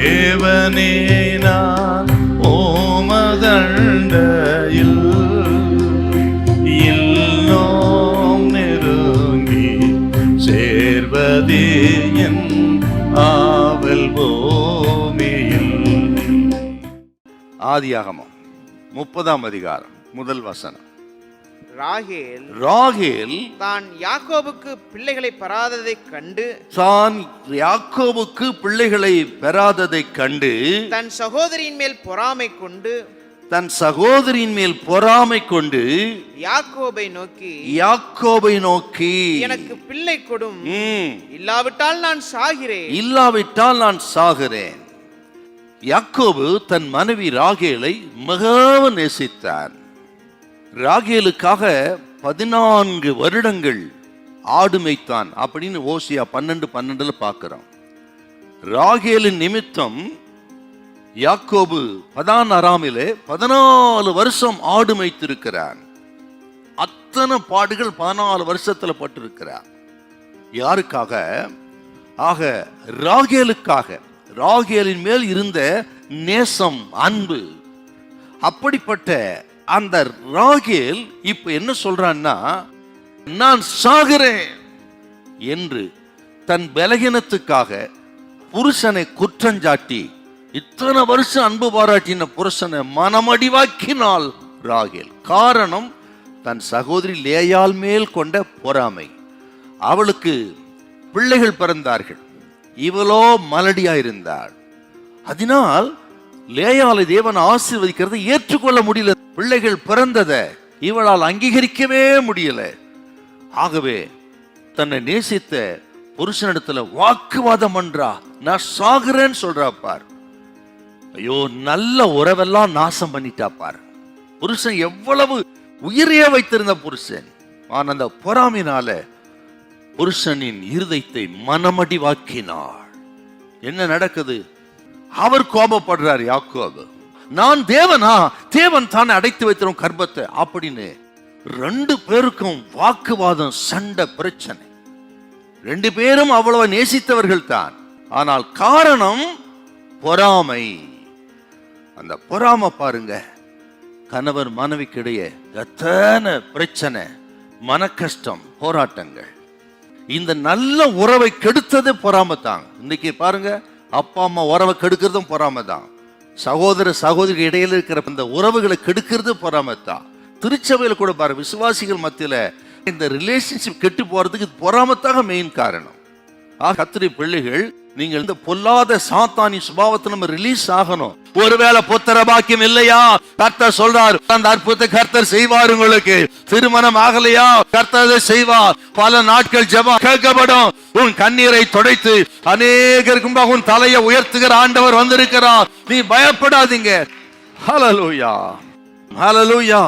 தேவனே நான் ஓமதண்டையில் இன்னும் நெருங்கி சேர்வதே என் ஆவல் பூமியில். ஆதியாகமம் 30ஆம் அதிகாரம் முதல் வசனம். ராகேல் தான் யாக்கோபுக்கு பிள்ளைகளை பெறாததைக் கண்டு தன் சகோதரியின் மேல் பொறாமை கொண்டு யாக்கோபை நோக்கி எனக்கு பிள்ளை கொடும், இல்லாவிட்டால் நான் சாகிறேன். யாக்கோபு தன் மனைவி ராகேலை மிகவும் நேசித்தான். ராகேலுக்காக 14 வருடங்கள் ஆடு மேய்த்தான் அப்படின்னு ஓசியா 12:12 பார்க்கிறோம். ராகேலின் நிமித்தம் யாக்கோபு பதான் அராமிலே 14 வருஷம் ஆடு மேய்த்திருக்கிறான். அத்தனை பாடுகள் 14 வருஷத்துல பட்டிருக்கிறார். யாருக்காக? ஆக ராகேலுக்காக. ராகேலின் மேல் இருந்த நேசம், அன்பு. அப்படிப்பட்ட அந்த ராகேல் இப்ப என்ன சொல்றான்னா, நான் சாகிறேன் என்று தன் பலகீனத்துக்காக புருஷனை குற்றஞ்சாட்டி, இத்தனை வருஷம் அன்பு பாராட்டின புருஷனை மனமடிவாக்கினாள் ராகேல். காரணம், தன் சகோதரி லேயாள் மேல் கொண்ட பொறாமை. அவளுக்கு பிள்ளைகள் பிறந்தார்கள், இவளோ மலடியா இருந்தாள். அதனால் லேயாளை தேவன் ஆசீர்வதிக்கிறதை ஏற்றுக்கொள்ள முடியல. பிள்ளைகள் பிறந்ததை இவளால் அங்கீகரிக்கவே முடியல. ஆகவே தன்னை நேசித்த புருஷனிடத்துல வாக்குவாதம் பண்றா. நான் சாகுறேன்னு சொல்றா பார். ஐயோ, நல்ல உறவெல்லாம் நாசம் பண்ணிட்டா பார். புருஷன் எவ்வளவு உயிரையே வைத்திருந்த புருஷன், ஆனா அந்த பொறாமையினால புருஷனின் இருதயத்தை மனமடிவாக்கினாள். என்ன நடக்குது? அவர் கோபப்படுறார் யாக்கோபு. நான் தேவனா? தேவன் தானே அடைத்து வைத்திரும் கர்ப்பத்தை அப்படின்னு 2 பேருக்கும் வாக்குவாதம், சண்டை, பிரச்சனை. 2 பேரும் அவ்வளவு நேசித்தவர்கள் தான். ஆனால் காரணம் பொறாமை. அந்த பொறாமை பாருங்க, கணவர் மனைவிக்கு இடையே எத்தனை பிரச்சனை, மன கஷ்டம், போராட்டங்கள். இந்த நல்ல உறவை கெடுத்ததே பொறாமை தான். இன்னைக்கு பாருங்க, அப்பா அம்மா உறவை கெடுக்கிறதும் பொறாமை தான். சகோதர சகோதரி இடையில இருக்கிற இந்த உறவுகளை கெடுக்கிறது பொறாமை தான். திருச்சபையில் கூட பாருங்க, விசுவாசிகள் மத்தியில இந்த ரிலேஷன்ஷிப் கெட்டு போறதுக்கு பொறாமத்தாக மெயின் காரணம். கர்த்தருடைய பிள்ளைகள், நீங்கள் இந்த பொல்லாத சாத்தானின் சுபாவத்தை நம்ம ரிலீஸ் ஆகணும். ஒருவேளை புத்திர பாக்கியம் இல்லையா, கர்த்தர் சொல்றார், அந்த அற்புதத்தை கர்த்தர் செய்வார். உங்களுக்கு திருமணம் ஆகலையா, கர்த்தர் செய்வார். பல நாட்கள் ஜெபம் கேட்கப்படும். உன் கண்ணீரை துடைத்து அநேகருக்கு உன் தலையை உயர்த்துகிற ஆண்டவர் வந்திருக்கிறார். நீ பயப்படாதீங்க. ஹல்லேலூயா, ஹல்லேலூயா.